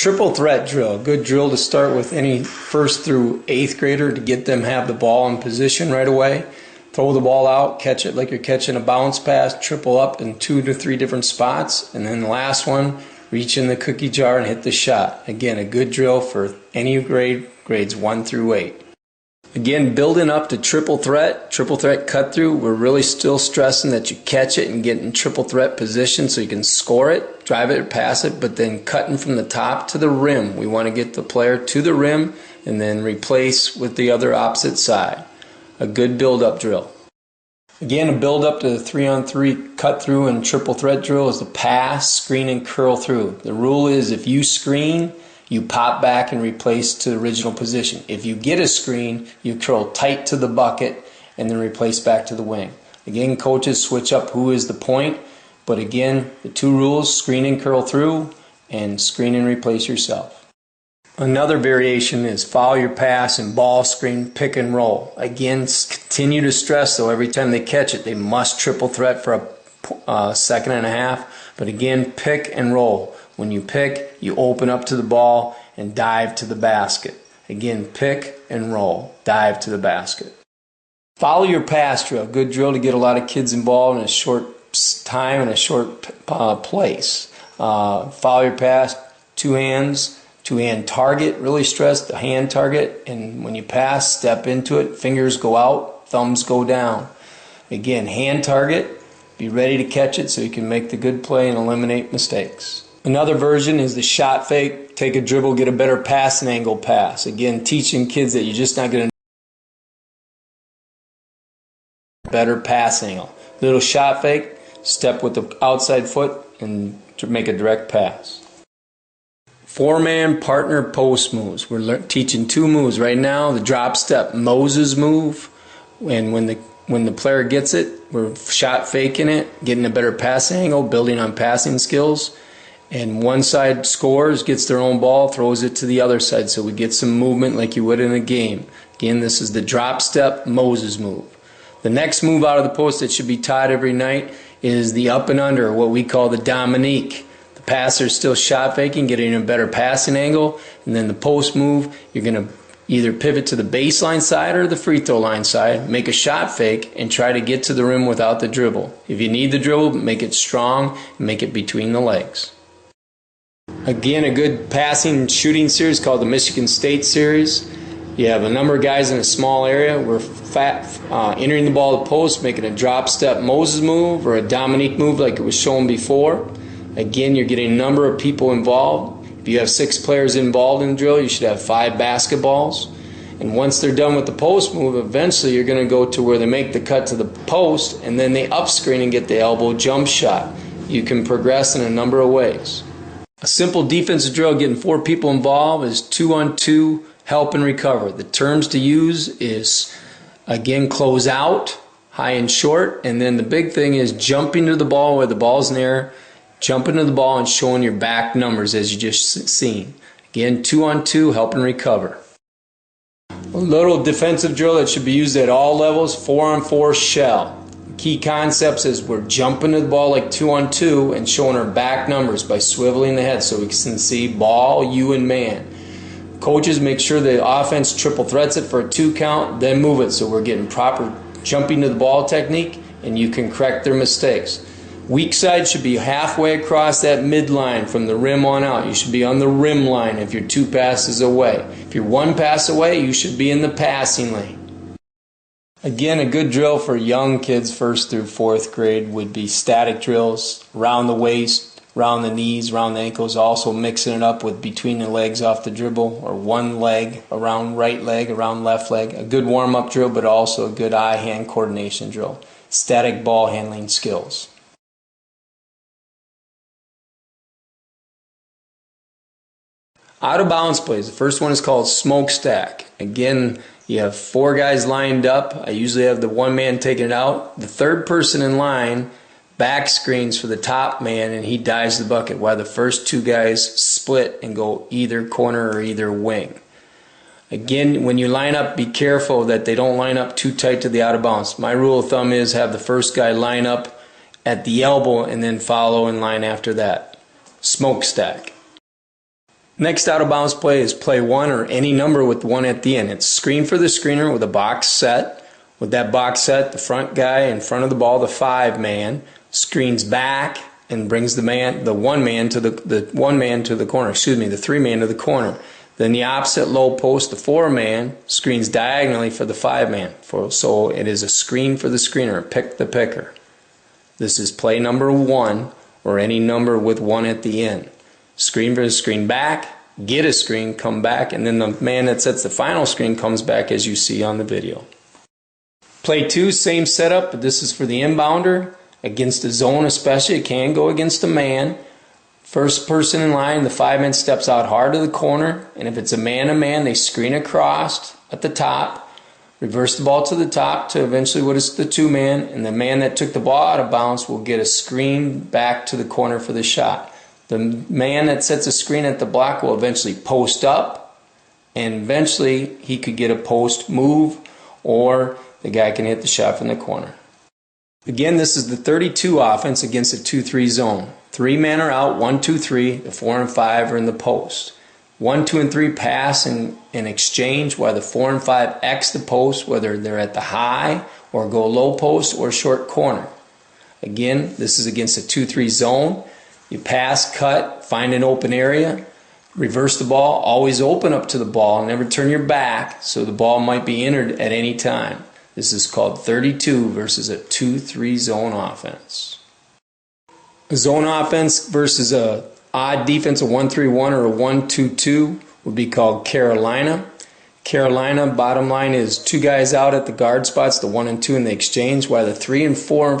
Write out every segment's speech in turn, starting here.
Triple threat drill, good drill to start with any 1st through 8th grader to get them have the ball in position right away. Throw the ball out, catch it like you're catching a bounce pass, triple up in 2 to 3 different spots, and then the last one, reach in the cookie jar and hit the shot. Again, a good drill for any grades 1 through 8. Again, building up to triple threat cut through, we're really still stressing that you catch it and get in triple threat position so you can score it, drive it or pass it, but then cutting from the top to the rim. We want to get the player to the rim and then replace with the other opposite side. A good build-up drill. Again, a build-up to the 3-on-3 cut through and triple threat drill is to pass, screen, and curl through. The rule is if you screen, you pop back and replace to the original position. If you get a screen, you curl tight to the bucket and then replace back to the wing. Again, coaches switch up who is the point, but again, the 2 rules, screen and curl through, and screen and replace yourself. Another variation is follow your pass and ball screen, pick and roll. Again, continue to stress though every time they catch it, they must triple threat for a second and a half, but again, pick and roll. When you pick, you open up to the ball and dive to the basket. Again, pick and roll, dive to the basket. Follow your pass drill. Good drill to get a lot of kids involved in a short time and a short place. Follow your pass, 2 hands, 2-hand target. Really stress the hand target. And when you pass, step into it. Fingers go out, thumbs go down. Again, hand target. Be ready to catch it so you can make the good play and eliminate mistakes. Another version is the shot fake. Take a dribble, get a better passing angle pass. Again, teaching kids that you're just not going to better pass angle. Little shot fake, step with the outside foot and make a direct pass. 4-man partner post moves. We're teaching 2 moves right now. The drop step Moses move, and when the player gets it, we're shot faking it, getting a better pass angle, building on passing skills. And one side scores, gets their own ball, throws it to the other side. So we get some movement like you would in a game. Again, this is the drop step Moses move. The next move out of the post that should be taught every night is the up and under, what we call the Dominique. The passer is still shot faking, getting a better passing angle. And then the post move, you're going to either pivot to the baseline side or the free throw line side, make a shot fake, and try to get to the rim without the dribble. If you need the dribble, make it strong and make it between the legs. Again, a good passing and shooting series called the Michigan State series. You have a number of guys in a small area. We're entering the ball to the post, making a drop step Moses move or a Dominique move like it was shown before. Again, you're getting a number of people involved. If you have 6 players involved in the drill, you should have 5 basketballs. And once they're done with the post move, eventually you're going to go to where they make the cut to the post and then they up screen and get the elbow jump shot. You can progress in a number of ways. A simple defensive drill getting 4 people involved is 2-on-2 help and recover. The terms to use is, again, close out, high and short, and then the big thing is jumping to the ball where the ball's in the air, jumping to the ball and showing your back numbers as you just seen. Again, 2-on-2 help and recover. A little defensive drill that should be used at all levels, 4-on-4 shell. Key concepts is we're jumping to the ball like 2-on-2 and showing our back numbers by swiveling the head so we can see ball, you, and man. Coaches make sure the offense triple threats it for a 2 count, then move it so we're getting proper jumping to the ball technique and you can correct their mistakes. Weak side should be halfway across that midline from the rim on out. You should be on the rim line if you're 2 passes away. If you're 1 pass away, you should be in the passing lane. Again, a good drill for young kids 1st through 4th grade would be static drills around the waist, around the knees, around the ankles, also mixing it up with between the legs off the dribble or 1 leg around right leg, around left leg. A good warm-up drill, but also a good eye-hand coordination drill. Static ball handling skills. Out of bounds plays. The first one is called smokestack. Again, you have 4 guys lined up. I usually have the 1 man taking it out. The 3rd person in line back screens for the top man and he dives the bucket while the first 2 guys split and go either corner or either wing. Again, when you line up, be careful that they don't line up too tight to the out of bounds. My rule of thumb is have the first guy line up at the elbow and then follow in line after that. Smokestack. Next out of bounds play is play 1 or any number with 1 at the end. It's screen for the screener with a box set. With that box set, the front guy in front of the ball, the 5-man, screens back and brings the 1-man to the corner. Excuse me, the 3-man to the corner. Then the opposite low post, the 4-man, screens diagonally for the 5-man. So it is a screen for the screener, pick the picker. This is play number 1 or any number with 1 at the end. Screen for the screen back, get a screen, come back, and then the man that sets the final screen comes back as you see on the video. Play 2, same setup, but this is for the inbounder. Against the zone especially, it can go against a man. First person in line, the 5-man steps out hard to the corner, and if it's a man-to-man, they screen across at the top, reverse the ball to the top to eventually what is the 2-man, and the man that took the ball out of bounds will get a screen back to the corner for the shot. The man that sets a screen at the block will eventually post up, and eventually he could get a post move, or the guy can hit the shot from the corner. Again, this is the 32 offense against a 2-3 zone. 3 men are out, 1, 2, 3. The 4 and 5 are in the post. 1, 2, and 3 pass and exchange, while the 4 and 5 X the post, whether they're at the high or go low post or short corner. Again, this is against a 2-3 zone. You pass, cut, find an open area, reverse the ball, always open up to the ball, never turn your back, so the ball might be entered at any time. This is called 32 versus a 2-3 zone offense. A zone offense versus a odd defense, a 1-3-1 or a 1-2-2 would be called Carolina. Carolina, bottom line is 2 guys out at the guard spots, the 1 and 2 in the exchange, while the 3, 4,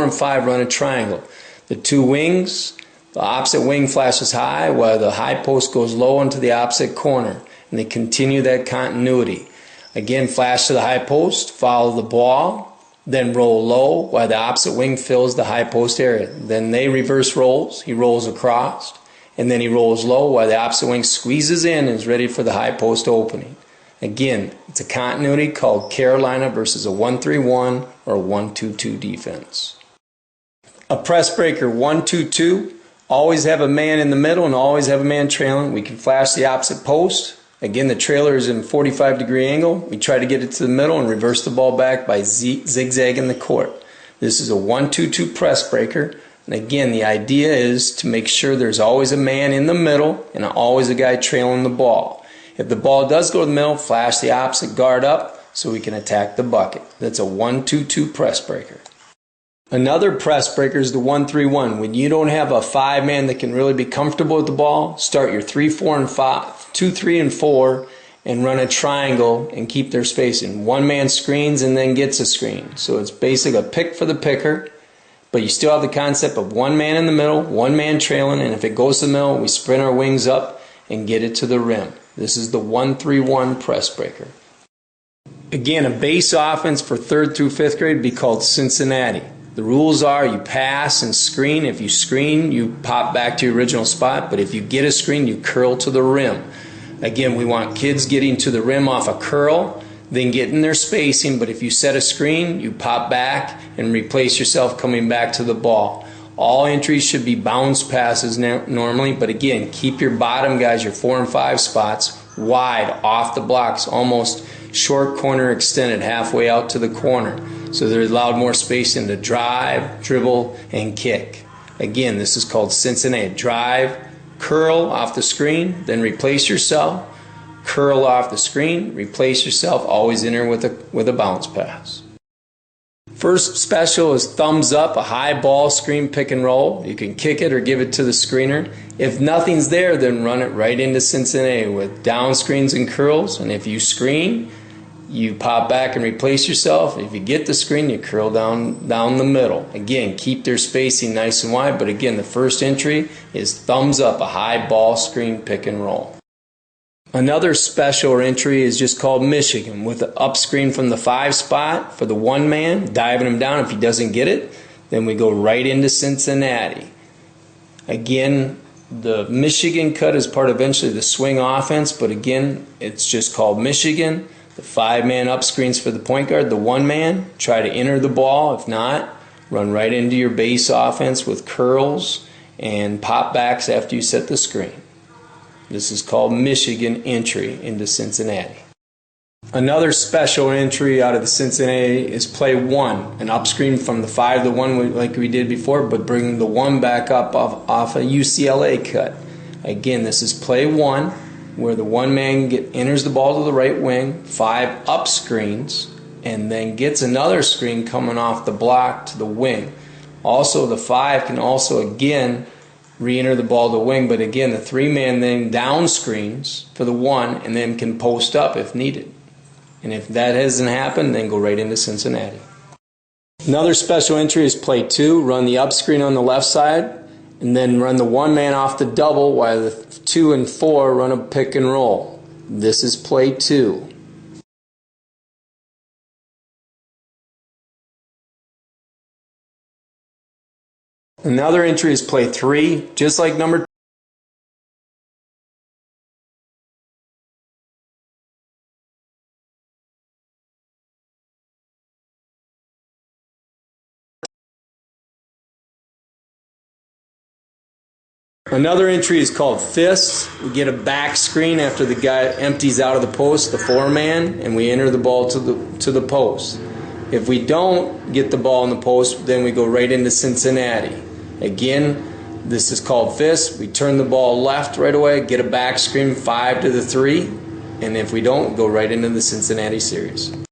and 5 run a triangle. The 2 wings, the opposite wing flashes high, while the high post goes low into the opposite corner, and they continue that continuity. Again, flash to the high post, follow the ball, then roll low while the opposite wing fills the high post area. Then they reverse rolls. He rolls across, and then he rolls low while the opposite wing squeezes in and is ready for the high post opening. Again, it's a continuity called Carolina versus a 1-3-1 or a 1-2-2 defense. A press breaker 1-2-2, always have a man in the middle and always have a man trailing. We can flash the opposite post. Again, the trailer is in a 45-degree angle. We try to get it to the middle and reverse the ball back by zigzagging the court. This is a 1-2-2 press breaker. And again, the idea is to make sure there's always a man in the middle and always a guy trailing the ball. If the ball does go to the middle, flash the opposite guard up so we can attack the bucket. That's a 1-2-2 press breaker. Another press breaker is the 1-3-1. When you don't have a 5-man that can really be comfortable with the ball, start your 3, 4, and 5, 2, 3, and 4, and run a triangle and keep their spacing. 1 man screens and then gets a screen. So it's basically a pick for the picker, but you still have the concept of 1 man in the middle, 1 man trailing, and if it goes to the middle, we sprint our wings up and get it to the rim. This is the 1-3-1 press breaker. Again, a base offense for 3rd through 5th grade would be called Cincinnati. The rules are you pass and screen. If you screen, you pop back to your original spot. But if you get a screen, you curl to the rim. Again, we want kids getting to the rim off a curl, then getting their spacing. But if you set a screen, you pop back and replace yourself coming back to the ball. All entries should be bounce passes normally. But again, keep your bottom guys, your 4 and 5 spots, wide off the blocks, almost short corner extended halfway out to the corner. So they're allowed more spacing to drive, dribble, and kick. Again, this is called Cincinnati. Drive, curl off the screen, then replace yourself. Curl off the screen, replace yourself, always enter with a bounce pass. First special is thumbs up, a high ball screen pick and roll. You can kick it or give it to the screener. If nothing's there, then run it right into Cincinnati with down screens and curls. And if you screen, you pop back and replace yourself. If you get the screen, you curl down the middle. Again, keep their spacing nice and wide, but again, the first entry is thumbs up, a high ball screen pick and roll. Another special entry is just called Michigan, with the up screen from the 5 spot for the 1 man, diving him down. If he doesn't get it, then we go right into Cincinnati. Again, the Michigan cut is part of eventually the swing offense, but again, it's just called Michigan. The 5-man up screens for the point guard. The 1 man, try to enter the ball. If not, run right into your base offense with curls and pop backs after you set the screen. This is called Michigan entry into Cincinnati. Another special entry out of the Cincinnati is play 1, an up screen from the 5 to 1 like we did before, but bringing the 1 back up off a UCLA cut. Again, this is play 1, where the 1 man enters the ball to the right wing, 5 up screens, and then gets another screen coming off the block to the wing. Also, the 5 can also again re-enter the ball to the wing, but again, the 3-man then down screens for the 1 and then can post up if needed. And if that hasn't happened, then go right into Cincinnati. Another special entry is play 2, run the up screen on the left side, and then run the 1 man off the double while the 2 and 4 run a pick and roll. This is play 2. Another entry is play 3, just like number 2. Another entry is called fist. We get a back screen after the guy empties out of the post, the 4-man, and we enter the ball to the post. If we don't get the ball in the post, then we go right into Cincinnati. Again, this is called fist. We turn the ball left right away, get a back screen 5 to the 3, and if we don't, go right into the Cincinnati series.